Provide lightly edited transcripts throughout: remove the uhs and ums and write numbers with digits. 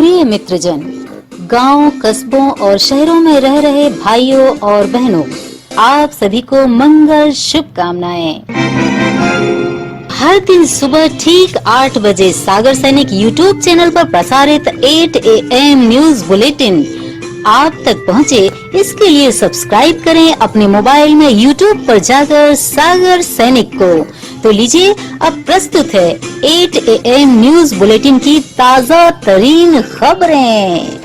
प्रिय मित्रजन, गांव, कस्बों और शहरों में रह रहे भाइयों और बहनों, आप सभी को मंगल शुभकामनाएं। हर दिन सुबह ठीक 8 बजे सागर सैनिक यूट्यूब चैनल पर प्रसारित 8 AM न्यूज बुलेटिन आप तक पहुंचे, इसके लिए सब्सक्राइब करें अपने मोबाइल में यूट्यूब पर जाकर सागर सैनिक को। तो लीजिए, अब प्रस्तुत है 8 AM न्यूज बुलेटिन की ताजा तरीन खबरें।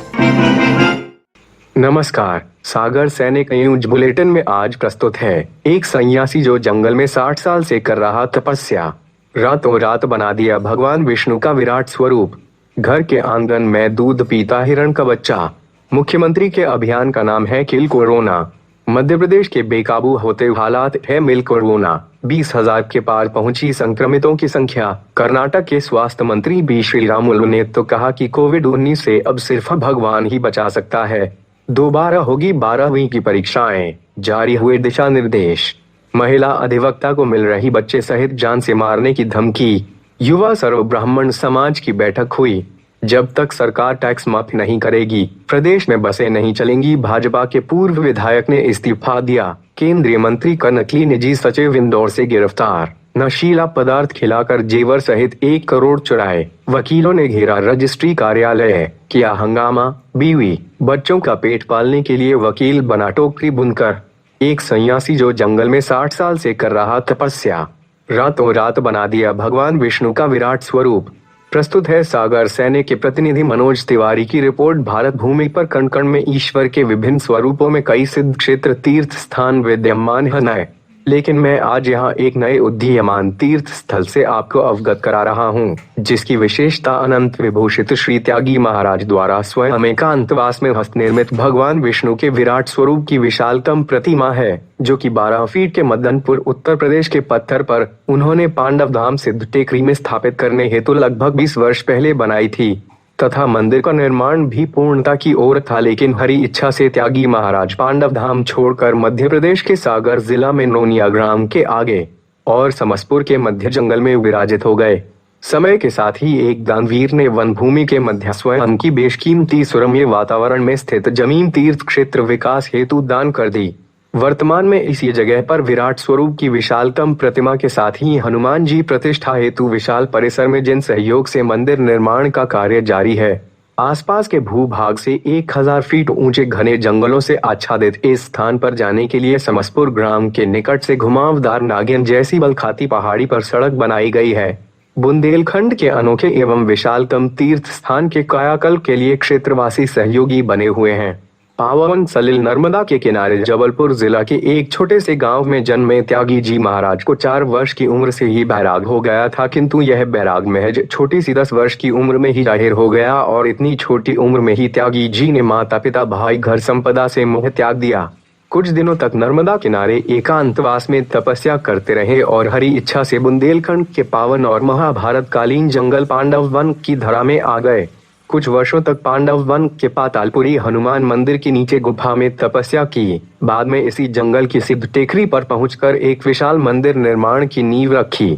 नमस्कार, सागर सैनिक न्यूज बुलेटिन में आज प्रस्तुत है एक सन्यासी जो जंगल में 60 साल से कर रहा तपस्या, रातों रात बना दिया भगवान विष्णु का विराट स्वरूप। घर के आंगन में दूध पीता हिरण का बच्चा। मुख्यमंत्री के अभियान का नाम है किल कोरोना। मध्य प्रदेश के बेकाबू होते हालात है मिल कोरोना। 20,000 के पार पहुंची संक्रमितों की संख्या। कर्नाटक के स्वास्थ्य मंत्री बी श्रीरामुलु ने तो कहा कि कोविड-19 से अब सिर्फ भगवान ही बचा सकता है। दोबारा होगी 12वीं की परीक्षाएं, जारी हुए दिशा निर्देश। महिला अधिवक्ता को मिल रही बच्चे सहित जान से मारने की धमकी। युवा सर्व ब्राह्मण समाज की बैठक हुई। जब तक सरकार टैक्स माफ नहीं करेगी, प्रदेश में बसें नहीं चलेंगी। भाजपा के पूर्व विधायक ने इस्तीफा दिया। केंद्रीय मंत्री का नकली निजी सचिव इंदौर से गिरफ्तार। नशीला पदार्थ खिलाकर जेवर सहित 1 करोड़ चुराए। वकीलों ने घेरा रजिस्ट्री कार्यालय, किया हंगामा। बीवी बच्चों का पेट पालने के लिए वकील बना टोकरी बुनकर। एक सन्यासी जो जंगल में 60 साल से कर रहा तपस्या, रातों रात बना दिया भगवान विष्णु का विराट स्वरूप। प्रस्तुत है सागर सैनिक के प्रतिनिधि मनोज तिवारी की रिपोर्ट। भारत भूमि पर कण कण में ईश्वर के विभिन्न स्वरूपों में कई सिद्ध क्षेत्र तीर्थ स्थान विद्यमान है, लेकिन मैं आज यहाँ एक नए उदीयमान तीर्थ स्थल से आपको अवगत करा रहा हूँ, जिसकी विशेषता अनंत विभूषित श्री त्यागी महाराज द्वारा स्वयं एकांतवास में हस्त निर्मित भगवान विष्णु के विराट स्वरूप की विशालतम प्रतिमा है, जो कि 12 फीट के मदनपुर उत्तर प्रदेश के पत्थर पर उन्होंने पांडव धाम सिद्ध टेकरी में स्थापित करने हेतु लगभग 20 वर्ष पहले बनाई थी, तथा मंदिर का निर्माण भी पूर्णता की ओर था। लेकिन हरी इच्छा से त्यागी महाराज पांडव धाम छोड़कर मध्य प्रदेश के सागर जिला में नोनिया ग्राम के आगे और समसपुर के मध्य जंगल में विराजित हो गए। समय के साथ ही एक दानवीर ने वन भूमि के मध्य स्वयं की बेशकीमती सुरम्य वातावरण में स्थित जमीन तीर्थ क्षेत्र विकास हेतु दान कर दी। वर्तमान में इसी जगह पर विराट स्वरूप की विशालतम प्रतिमा के साथ ही हनुमान जी प्रतिष्ठा हेतु विशाल परिसर में जिन सहयोग से मंदिर निर्माण का कार्य जारी है। आसपास के भूभाग से 1000 फीट ऊंचे घने जंगलों से आच्छादित इस स्थान पर जाने के लिए समसपुर ग्राम के निकट से घुमावदार नागिन जैसी बलखाती पहाड़ी पर सड़क बनाई गई है। बुंदेलखंड के अनोखे एवं विशालतम तीर्थ स्थान के कायाकल्प के लिए क्षेत्रवासी सहयोगी बने हुए हैं। पावन सलिल नर्मदा के किनारे जबलपुर जिला के एक छोटे से गांव में जन्मे त्यागी जी महाराज को 4 वर्ष की उम्र से ही बैराग हो गया था, किंतु यह बैराग महज छोटी सी 10 वर्ष की उम्र में ही जाहिर हो गया और इतनी छोटी उम्र में ही त्यागी जी ने माता पिता भाई घर संपदा से मोह त्याग दिया। कुछ दिनों तक नर्मदा किनारे एकांतवास में तपस्या करते रहे और हरी इच्छा से बुंदेलखंड के पावन और महाभारत कालीन जंगल पांडव वन की धरा में आ गए। कुछ वर्षों तक पांडव वन के पातालपुरी हनुमान मंदिर के नीचे गुफा में तपस्या की। बाद में इसी जंगल की सिद्ध टेकरी पर पहुंचकर एक विशाल मंदिर निर्माण की नींव रखी।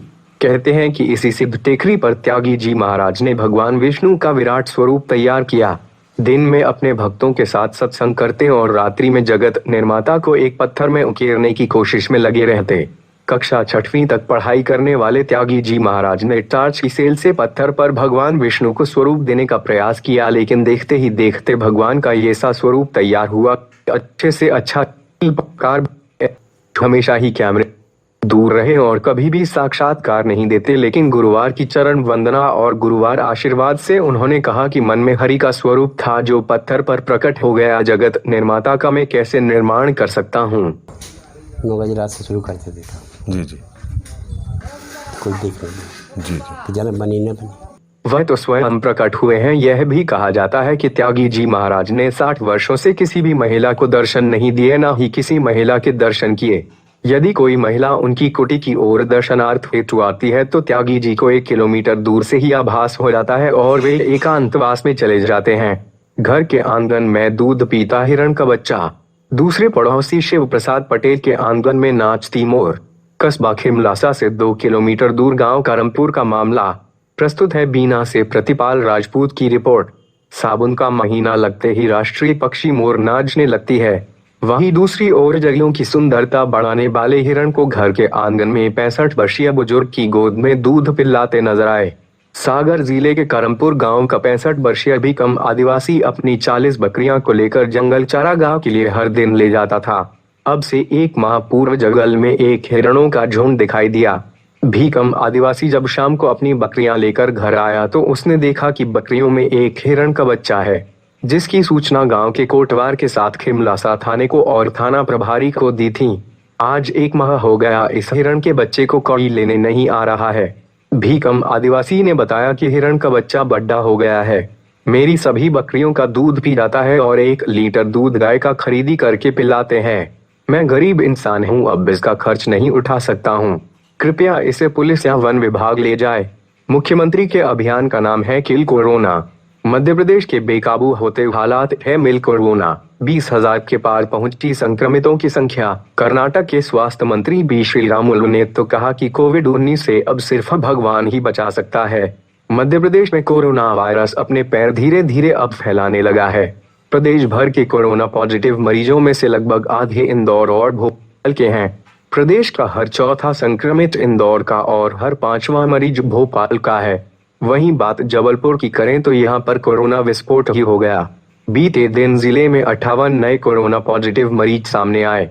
कहते हैं कि इसी सिद्ध टेकरी पर त्यागी जी महाराज ने भगवान विष्णु का विराट स्वरूप तैयार किया। दिन में अपने भक्तों के साथ सत्संग करते और रात्रि में जगत निर्माता को एक पत्थर में उकेरने की कोशिश में लगे रहते। कक्षा 6वीं तक पढ़ाई करने वाले त्यागी जी महाराज ने टार्च की सेल से पत्थर पर भगवान विष्णु को स्वरूप देने का प्रयास किया, लेकिन देखते ही देखते भगवान का ये सा स्वरूप तैयार हुआ। अच्छे से अच्छा हमेशा ही कैमरे दूर रहे और कभी भी साक्षात्कार नहीं देते, लेकिन गुरुवार की चरण वंदना और गुरुवार आशीर्वाद से उन्होंने कहा कि मन में हरि का स्वरूप था जो पत्थर पर प्रकट हो गया। जगत निर्माता का मैं कैसे निर्माण कर सकता हूँ। 9 बजे रात से शुरू करते थे जी जी कुछ देख रहे जी कि जाने बनी न बनी। वह तो स्वयं प्रकट हुए हैं। यह भी कहा जाता है कि त्यागी जी महाराज ने 60 वर्षों से किसी भी महिला को दर्शन नहीं दिए, न ही किसी महिला के दर्शन किए। यदि कोई महिला उनकी कुटी की ओर दर्शनार्थ हेतु आती है तो त्यागी जी को 1 किलोमीटर दूर से ही आभास हो जाता है और वे एकांतवास में चले जाते हैं। घर के आंगन में दूध पीता हिरण का बच्चा। दूसरे पड़ोसी शिव प्रसाद पटेल के आंगन में नाचती मोर। कस्बा खिमलासा से 2 किलोमीटर दूर गांव करमपुर का मामला। प्रस्तुत है बीना से प्रतिपाल राजपूत की रिपोर्ट। साबुन का महीना लगते ही राष्ट्रीय पक्षी मोर नाचने लगती है। वहीं दूसरी ओर जंगलों की सुंदरता बढ़ाने वाले हिरण को घर के आंगन में 65 वर्षीय बुजुर्ग की गोद में दूध पिलाते नजर आए। सागर जिले के करमपुर गांव का 65 वर्षीय भीकम आदिवासी अपनी 40 बकरियां को लेकर जंगल चारागाह के लिए हर दिन ले जाता था। अब से 1 माह पूर्व जंगल में एक हिरणों का झुंड दिखाई दिया। भीकम आदिवासी जब शाम को अपनी बकरियां लेकर घर आया तो उसने देखा कि बकरियों में एक हिरण का बच्चा है, जिसकी सूचना गांव के कोटवार के साथ खिमलासा थाने को और थाना प्रभारी को दी थी। आज 1 माह हो गया इस हिरण के बच्चे को कोई लेने नहीं आ रहा है। भीकम आदिवासी ने बताया कि हिरण का बच्चा बड्ढा हो गया है। मेरी सभी बकरियों का दूध पी जाता है और 1 लीटर दूध गाय का खरीदी करके पिलाते हैं। मैं गरीब इंसान हूँ, अब इसका खर्च नहीं उठा सकता हूँ। कृपया इसे पुलिस या वन विभाग ले जाए। मुख्यमंत्री के अभियान का नाम है किल कोरोना। मध्य प्रदेश के बेकाबू होते हालात है मिल कोरोना। 20,000 के पार पहुंची संक्रमितों की संख्या। कर्नाटक के स्वास्थ्य मंत्री बी श्रीरामुलु ने तो कहा कि कोविड-19 से अब सिर्फ भगवान ही बचा सकता है। मध्य प्रदेश में कोरोना वायरस अपने पैर धीरे धीरे अब फैलाने लगा है। प्रदेश भर के कोरोना पॉजिटिव मरीजों में से लगभग आधे इंदौर और भोपाल के हैं। प्रदेश का हर चौथा संक्रमित इंदौर का और हर 5वां मरीज भोपाल का है। वहीं बात जबलपुर की करें तो यहां पर कोरोना विस्फोट ही हो गया। बीते दिन जिले में 58 नए कोरोना पॉजिटिव मरीज सामने आए।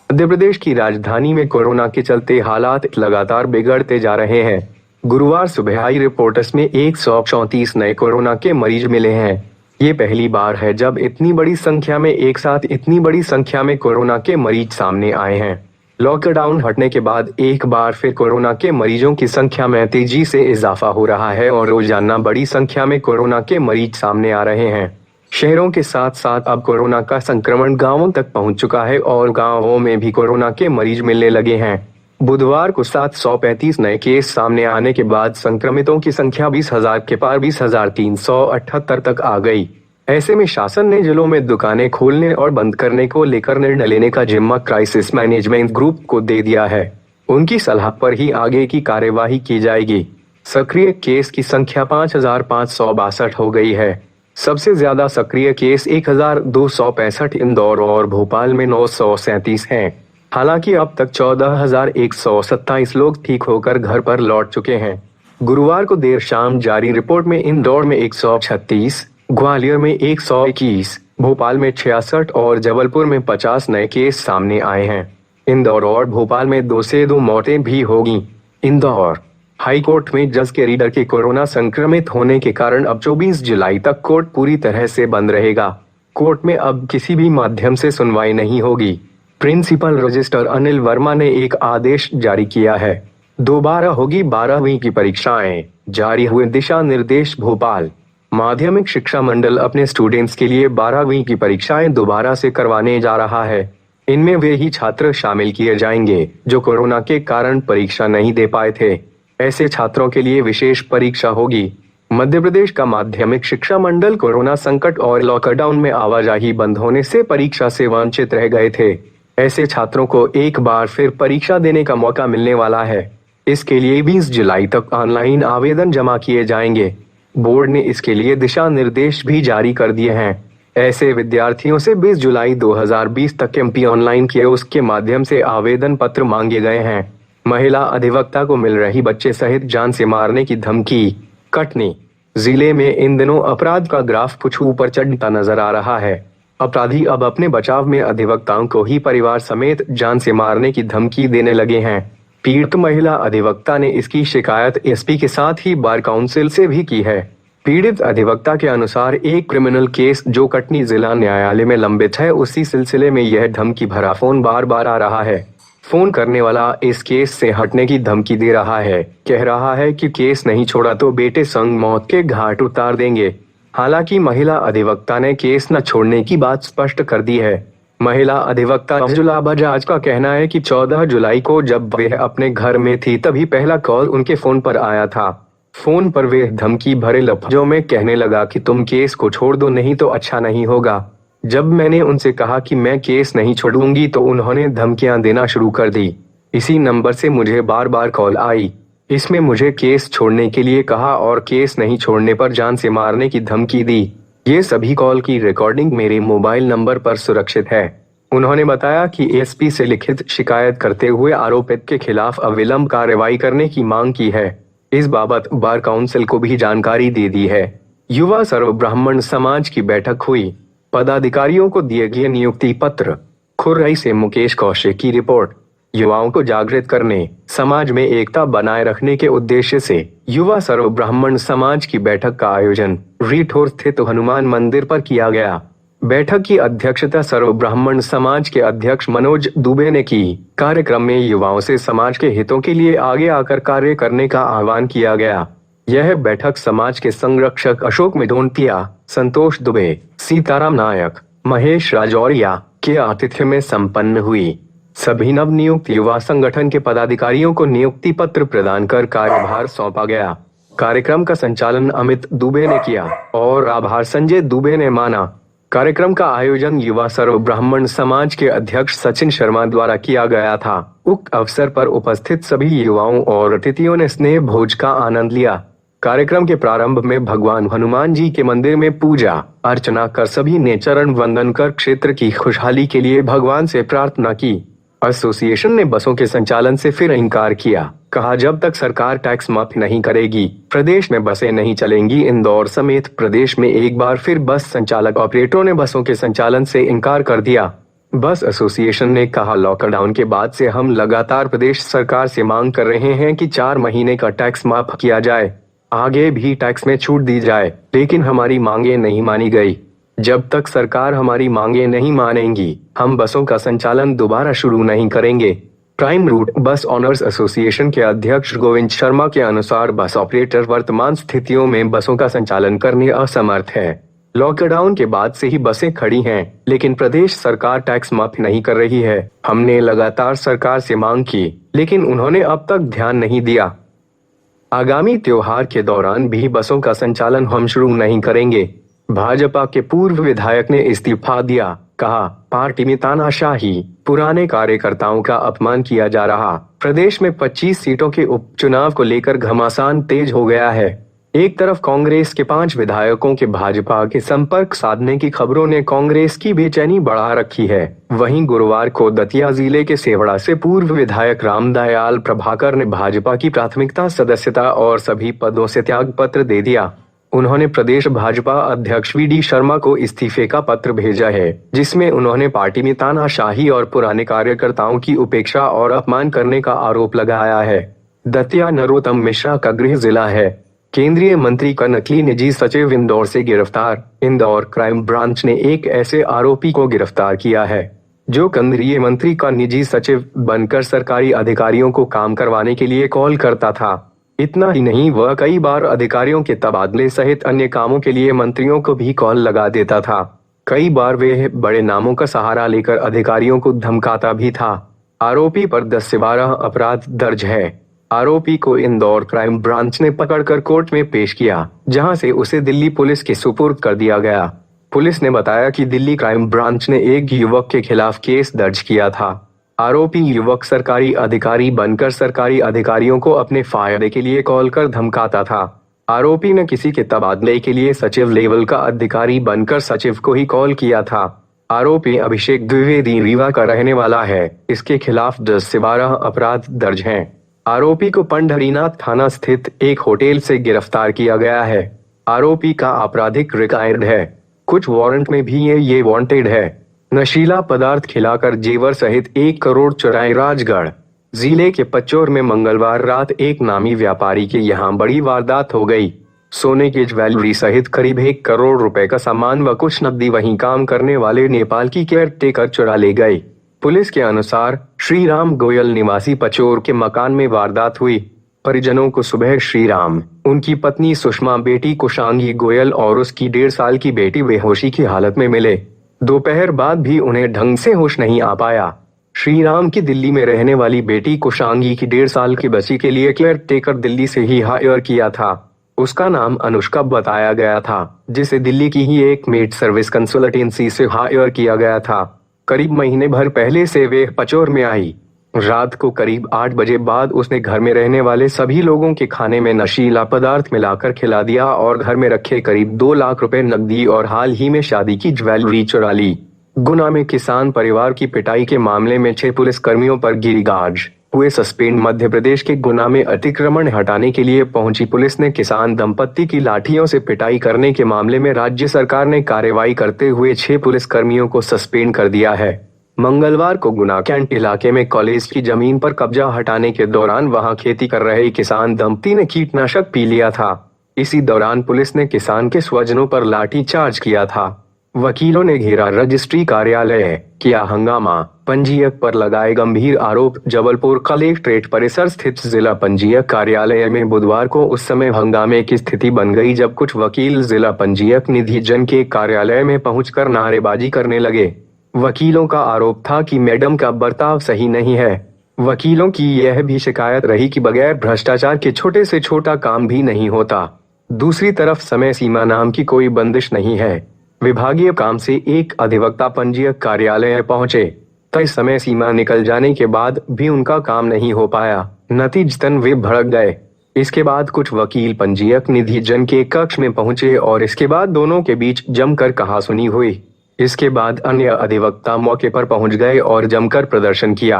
मध्य प्रदेश की राजधानी में कोरोना के चलते हालात लगातार बिगड़ते जा रहे हैं। गुरुवार सुबह आई रिपोर्ट्स में 134 नए कोरोना के मरीज मिले हैं। ये पहली बार है जब इतनी बड़ी संख्या में एक साथ इतनी बड़ी संख्या में कोरोना के मरीज सामने आए हैं। लॉकडाउन हटने के बाद एक बार फिर कोरोना के मरीजों की संख्या में तेजी से इजाफा हो रहा है और रोजाना बड़ी संख्या में कोरोना के मरीज सामने आ रहे हैं। शहरों के साथ साथ अब कोरोना का संक्रमण गांवों तक पहुंच चुका है और गांवों में भी कोरोना के मरीज मिलने लगे हैं। बुधवार को 735 नए केस सामने आने के बाद संक्रमितों की संख्या 20,000 के पार 20,378 तक आ गई। ऐसे में शासन ने जिलों में दुकानें खोलने और बंद करने को लेकर निर्णय लेने का जिम्मा क्राइसिस मैनेजमेंट ग्रुप को दे दिया है। उनकी सलाह पर ही आगे की कार्यवाही की जाएगी। सक्रिय केस की संख्या 5,562 हो गई है। सबसे ज्यादा सक्रिय केस 1,265 इंदौर और भोपाल में 937 हैं। हालांकि अब तक 14,127 लोग ठीक होकर घर पर लौट चुके हैं। गुरुवार को देर शाम जारी रिपोर्ट में इंदौर में 136, ग्वालियर में 121, भोपाल में 66 और जबलपुर में 50 नए केस सामने आए हैं। इंदौर और भोपाल में 2 से 2 मौतें भी होगी। इंदौर हाईकोर्ट में जज के रीडर के कोरोना संक्रमित होने के कारण अब 24 जुलाई तक कोर्ट पूरी तरह से बंद रहेगा। कोर्ट में अब किसी भी माध्यम से सुनवाई नहीं होगी। प्रिंसिपल रजिस्ट्रार अनिल वर्मा ने एक आदेश जारी किया है। दोबारा होगी 12वीं की परीक्षाएं, जारी हुए दिशा निर्देश। भोपाल माध्यमिक शिक्षा मंडल अपने स्टूडेंट्स के लिए 12वीं की परीक्षाएं दोबारा से करवाने जा रहा है। इनमें वे ही छात्र शामिल किए जाएंगे जो कोरोना के कारण परीक्षा नहीं दे पाए थे। ऐसे छात्रों के लिए विशेष परीक्षा होगी। मध्य प्रदेश का माध्यमिक शिक्षा मंडल कोरोना संकट और लॉकडाउन में आवाजाही बंद होने से परीक्षा से वंचित रह गए थे। ऐसे छात्रों को एक बार फिर परीक्षा देने का मौका मिलने वाला है। इसके लिए 20 जुलाई तक ऑनलाइन आवेदन जमा किए जाएंगे। बोर्ड ने इसके लिए दिशा निर्देश भी जारी कर दिए हैं। ऐसे विद्यार्थियों से 20 जुलाई 2020 तक एमपी ऑनलाइन कियोस्क के माध्यम से आवेदन पत्र मांगे गए हैं। महिला अधिवक्ता को मिल रही बच्चे सहित जान से मारने की धमकी। कटनी जिले में इन दिनों अपराध का ग्राफ कुछ ऊपर चढ़ता नजर आ रहा है। अपराधी अब अपने बचाव में अधिवक्ताओं को ही परिवार समेत जान से मारने की धमकी देने लगे हैं। पीड़ित महिला अधिवक्ता ने इसकी शिकायत एसपी के साथ ही बार काउंसिल से भी की है। पीड़ित अधिवक्ता के अनुसार एक क्रिमिनल केस जो कटनी जिला न्यायालय में लंबित है, उसी सिलसिले में यह धमकी भरा फोन बार बार आ रहा है। फोन करने वाला इस केस से हटने की धमकी दे रहा है। कह रहा है कि केस नहीं छोड़ा तो बेटे संग मौत के घाट उतार देंगे। हालांकि महिला अधिवक्ता ने केस न छोड़ने की बात स्पष्ट कर दी है। महिला अधिवक्ता मंजुला बजाज का कहना है कि 14 जुलाई को जब वह अपने घर में थी तभी पहला कॉल उनके फोन पर आया था। फोन पर वह धमकी भरे लफ्जों में कहने लगा कि तुम केस को छोड़ दो, नहीं तो अच्छा नहीं होगा। जब मैंने उनसे कहा कि मैं केस नहीं छोड़ूंगी तो उन्होंने धमकियां देना शुरू कर दी। इसी नंबर से मुझे बार बार कॉल आई। इसमें मुझे केस छोड़ने के लिए कहा और केस नहीं छोड़ने पर जान से मारने की धमकी दी। ये सभी कॉल की रिकॉर्डिंग मेरे मोबाइल नंबर पर सुरक्षित है। उन्होंने बताया कि एसपी से लिखित शिकायत करते हुए आरोपित के खिलाफ अविलंब कार्रवाई करने की मांग की है। इस बाबत बार काउंसिल को भी जानकारी दे दी है। युवा सर्व ब्राह्मण समाज की बैठक हुई, पदाधिकारियों को दिए गए नियुक्ति पत्र। खुर्रई से मुकेश कौशिक की रिपोर्ट। युवाओं को जागृत करने, समाज में एकता बनाए रखने के उद्देश्य से युवा सर्व ब्राह्मण समाज की बैठक का आयोजन रीठौर स्थित हनुमान मंदिर पर किया गया। बैठक की अध्यक्षता सर्व ब्राह्मण समाज के अध्यक्ष मनोज दुबे ने की। कार्यक्रम में युवाओं से समाज के हितों के लिए आगे आकर कार्य करने का आह्वान किया गया। यह बैठक समाज के संरक्षक अशोक मिधोनतिया, संतोष दुबे, सीताराम नायक, महेश राजौरिया के आतिथ्य में संपन्न हुई। सभी नवनियुक्त युवा संगठन के पदाधिकारियों को नियुक्ति पत्र प्रदान कर कार्यभार सौंपा गया। कार्यक्रम का संचालन अमित दुबे ने किया और आभार संजय दुबे ने माना। कार्यक्रम का आयोजन युवा सर्व ब्राह्मण समाज के अध्यक्ष सचिन शर्मा द्वारा किया गया था। उक्त अवसर पर उपस्थित सभी युवाओं और अतिथियों ने स्नेह भोज का आनंद लिया। कार्यक्रम के प्रारंभ में भगवान हनुमान जी के मंदिर में पूजा अर्चना कर सभी ने चरण वंदन कर क्षेत्र की खुशहाली के लिए भगवान से प्रार्थना की। एसोसिएशन ने बसों के संचालन से फिर इंकार किया। कहा, जब तक सरकार टैक्स माफ नहीं करेगी प्रदेश में बसें नहीं चलेंगी। इंदौर समेत प्रदेश में एक बार फिर बस संचालक ऑपरेटरों ने बसों के संचालन से इंकार कर दिया। बस एसोसिएशन ने कहा, लॉकडाउन के बाद से हम लगातार प्रदेश सरकार से मांग कर रहे हैं कि 4 महीने का टैक्स माफ किया जाए, आगे भी टैक्स में छूट दी जाए, लेकिन हमारी मांगे नहीं मानी गई। जब तक सरकार हमारी मांगे नहीं मानेंगी हम बसों का संचालन दोबारा शुरू नहीं करेंगे। प्राइम रूट बस ऑनर्स एसोसिएशन के अध्यक्ष गोविंद शर्मा के अनुसार बस ऑपरेटर वर्तमान स्थितियों में बसों का संचालन करने असमर्थ है। लॉकडाउन के बाद से ही बसें खड़ी हैं, लेकिन प्रदेश सरकार टैक्स माफ नहीं कर रही है। हमने लगातार सरकार से मांग की, लेकिन उन्होंने अब तक ध्यान नहीं दिया। आगामी त्योहार के दौरान भी बसों का संचालन हम शुरू नहीं करेंगे। भाजपा के पूर्व विधायक ने इस्तीफा दिया। कहा, पार्टी में तानाशाही, पुराने कार्यकर्ताओं का अपमान किया जा रहा। प्रदेश में 25 सीटों के उपचुनाव को लेकर घमासान तेज हो गया है। एक तरफ कांग्रेस के 5 विधायकों के भाजपा के संपर्क साधने की खबरों ने कांग्रेस की बेचैनी बढ़ा रखी है। वहीं गुरुवार को दतिया जिले के सेवड़ा से पूर्व विधायक रामदयाल प्रभाकर ने भाजपा की प्राथमिकता सदस्यता और सभी पदों से त्याग पत्र दे दिया। उन्होंने प्रदेश भाजपा अध्यक्ष वी.डी. शर्मा को इस्तीफे का पत्र भेजा है, जिसमें उन्होंने पार्टी में तानाशाही और पुराने कार्यकर्ताओं की उपेक्षा और अपमान करने का आरोप लगाया है। दतिया नरोत्तम मिश्रा का गृह जिला है। केंद्रीय मंत्री का नकली निजी सचिव इंदौर से गिरफ्तार। इंदौर क्राइम ब्रांच ने एक ऐसे आरोपी को गिरफ्तार किया है जो केंद्रीय मंत्री का निजी सचिव बनकर सरकारी अधिकारियों को काम करवाने के लिए कॉल करता था। इतना ही नहीं, वह कई बार अधिकारियों के तबादले सहित अन्य कामों के लिए मंत्रियों को भी कॉल लगा देता था। कई बार वे बड़े नामों का सहारा लेकर अधिकारियों को धमकाता भी था। आरोपी पर 10 से 12 अपराध दर्ज है। आरोपी को इंदौर क्राइम ब्रांच ने पकड़कर कोर्ट में पेश किया, जहां से उसे दिल्ली पुलिस के सुपुर्द कर दिया गया। पुलिस ने बताया कि दिल्ली क्राइम ब्रांच ने एक युवक के खिलाफ केस दर्ज किया था। आरोपी युवक सरकारी अधिकारी बनकर सरकारी अधिकारियों को अपने फायदे के लिए कॉल कर धमकाता था। आरोपी ने किसी के तबादले के लिए सचिव लेवल का अधिकारी बनकर सचिव को ही कॉल किया था। आरोपी अभिषेक द्विवेदी रीवा का रहने वाला है। इसके खिलाफ 10 से 12 अपराध दर्ज हैं। आरोपी को पंढरीनाथ थाना स्थित एक होटल से गिरफ्तार किया गया है। आरोपी का आपराधिक रिकॉर्ड है। कुछ वारंट में भी ये वांटेड है। नशीला पदार्थ खिलाकर जेवर सहित 1 करोड़ चुराए। राजगढ़ जिले के पचौर में मंगलवार रात एक नामी व्यापारी के यहां बड़ी वारदात हो गई। सोने की ज्वेलरी सहित करीब 1 करोड़ रुपए का सामान व कुछ नकदी वहीं काम करने वाले नेपाल की केयर टेकर चुरा ले गए। पुलिस के अनुसार श्रीराम गोयल निवासी पचौर के मकान में वारदात हुई। परिजनों को सुबह श्रीराम, उनकी पत्नी सुषमा, बेटी कुशांगी गोयल और उसकी 1.5 साल की बेटी बेहोशी की हालत में मिले। दोपहर बाद भी उन्हें ढंग से होश नहीं आ पाया। श्रीराम की दिल्ली में रहने वाली बेटी कुशांगी की 1.5 साल की बच्ची के लिए केयर टेकर दिल्ली से ही हायर किया था। उसका नाम अनुष्का बताया गया था, जिसे दिल्ली की ही एक मेड सर्विस कंसल्टेंसी से हायर किया गया था। करीब महीने भर पहले से वे पचौर में आई। रात को करीब 8 बजे बाद उसने घर में रहने वाले सभी लोगों के खाने में नशीला पदार्थ मिलाकर खिला दिया और घर में रखे करीब 2 लाख रुपए नकदी और हाल ही में शादी की ज्वेलरी चुरा ली। गुना में किसान परिवार की पिटाई के मामले में 6 पुलिस कर्मियों पर गिरी गाज हुए सस्पेंड। मध्य प्रदेश के गुना में अतिक्रमण हटाने के लिए पहुंची पुलिस ने किसान दंपत्ति की लाठियों से पिटाई करने के मामले में राज्य सरकार ने कार्रवाई करते हुए 6 पुलिस कर्मियों को सस्पेंड कर दिया है। मंगलवार को गुना कैंट इलाके में कॉलेज की जमीन पर कब्जा हटाने के दौरान वहां खेती कर रहे किसान दंपति ने कीटनाशक पी लिया था। इसी दौरान पुलिस ने किसान के स्वजनों पर लाठी चार्ज किया था। वकीलों ने घेरा रजिस्ट्री कार्यालय, किया हंगामा, पंजीयक पर लगाए गंभीर आरोप। जबलपुर कलेक्ट्रेट परिसर स्थित जिला पंजीयक कार्यालय में बुधवार को उस समय हंगामे की स्थिति बन गई जब कुछ वकील जिला पंजीयक निधि जन के कार्यालय में पहुंचकर नारेबाजी करने लगे। वकीलों का आरोप था कि मैडम का बर्ताव सही नहीं है। वकीलों की यह भी शिकायत रही कि बगैर भ्रष्टाचार के छोटे से छोटा काम भी नहीं होता। दूसरी तरफ समय सीमा नाम की कोई बंदिश नहीं है। विभागीय काम से एक अधिवक्ता पंजीयक कार्यालय पहुंचे, तय समय सीमा निकल जाने के बाद भी उनका काम नहीं हो पाया। नतीजतन वे भड़क गए। इसके बाद कुछ वकील पंजीयक निधि जन के कक्ष में पहुंचे और इसके बाद दोनों के बीच जमकर कहासुनी हुई। इसके बाद अन्य अधिवक्ता मौके पर पहुंच गए और जमकर प्रदर्शन किया।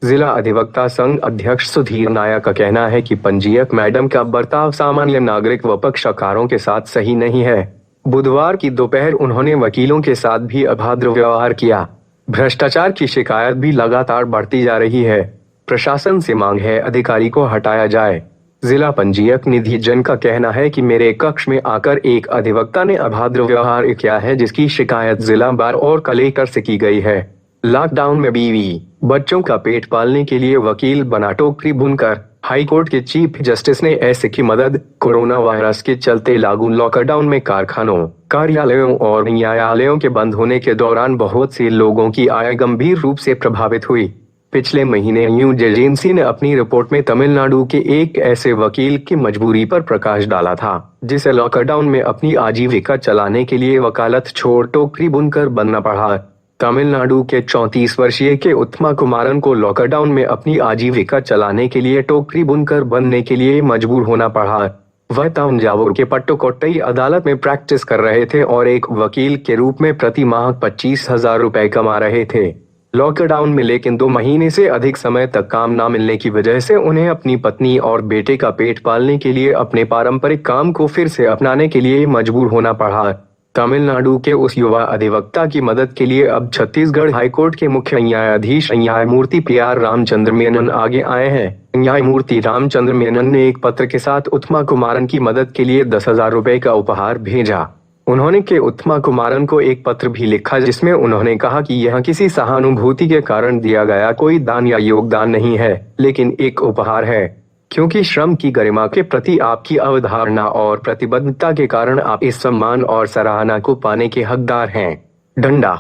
जिला अधिवक्ता संघ अध्यक्ष सुधीर नायक का कहना है कि पंजीयक मैडम का बर्ताव सामान्य नागरिक व पक्षकारों के साथ सही नहीं है। बुधवार की दोपहर उन्होंने वकीलों के साथ भी अभद्र व्यवहार किया। भ्रष्टाचार की शिकायत भी लगातार बढ़ती जा रही है। प्रशासन से मांग है अधिकारी को हटाया जाए। जिला पंजीयक निधि जन का कहना है कि मेरे कक्ष में आकर एक अधिवक्ता ने अभद्र व्यवहार किया है, जिसकी शिकायत जिला बार और कलेक्टर से की गई है। लॉकडाउन में बीवी बच्चों का पेट पालने के लिए वकील बना टोकरी बुनकर। हाईकोर्ट के चीफ जस्टिस ने ऐसे की मदद। कोरोना वायरस के चलते लागू लॉकडाउन में कारखानों, कार्यालयों और न्यायालयों के बंद होने के दौरान बहुत से लोगों की आय गंभीर रूप से प्रभावित हुई। पिछले महीने न्यूज एजेंसी ने अपनी रिपोर्ट में तमिलनाडु के एक ऐसे वकील की मजबूरी पर प्रकाश डाला था, जिसे लॉकडाउन में अपनी आजीविका चलाने के लिए वकालत छोड़ टोकरी बुनकर बनना पड़ा। तमिलनाडु के 34 वर्षीय के उत्तमा कुमारन को लॉकडाउन में अपनी आजीविका चलाने के लिए टोकरी बुनकर बनने के लिए मजबूर होना पड़ा। वह तंजावुर के पट्टुकोट्टई अदालत में प्रैक्टिस कर रहे थे और एक वकील के रूप में प्रति माह 25,000 रुपए कमा रहे थे। लॉकडाउन में लेकिन 2 महीने से अधिक समय तक काम न मिलने की वजह से उन्हें अपनी पत्नी और बेटे का पेट पालने के लिए अपने पारंपरिक काम को फिर से अपनाने के लिए मजबूर होना पड़ा। तमिलनाडु के उस युवा अधिवक्ता की मदद के लिए अब छत्तीसगढ़ हाईकोर्ट के मुख्य न्यायाधीश न्यायमूर्ति पीआर रामचंद्र मेनन आगे आए हैं। न्यायमूर्ति रामचंद्र मेनन ने एक पत्र के साथ उत्तमा कुमारन की मदद के लिए 10,000 रुपए का उपहार भेजा। उन्होंने के उत्तमा कुमारन को एक पत्र भी लिखा, जिसमें उन्होंने कहा कि यह किसी सहानुभूति के कारण दिया गया कोई दान या योगदान नहीं है, लेकिन एक उपहार है, क्योंकि श्रम की गरिमा के प्रति आपकी अवधारणा और प्रतिबद्धता के कारण आप इस सम्मान और सराहना को पाने के हकदार हैं। डंडा।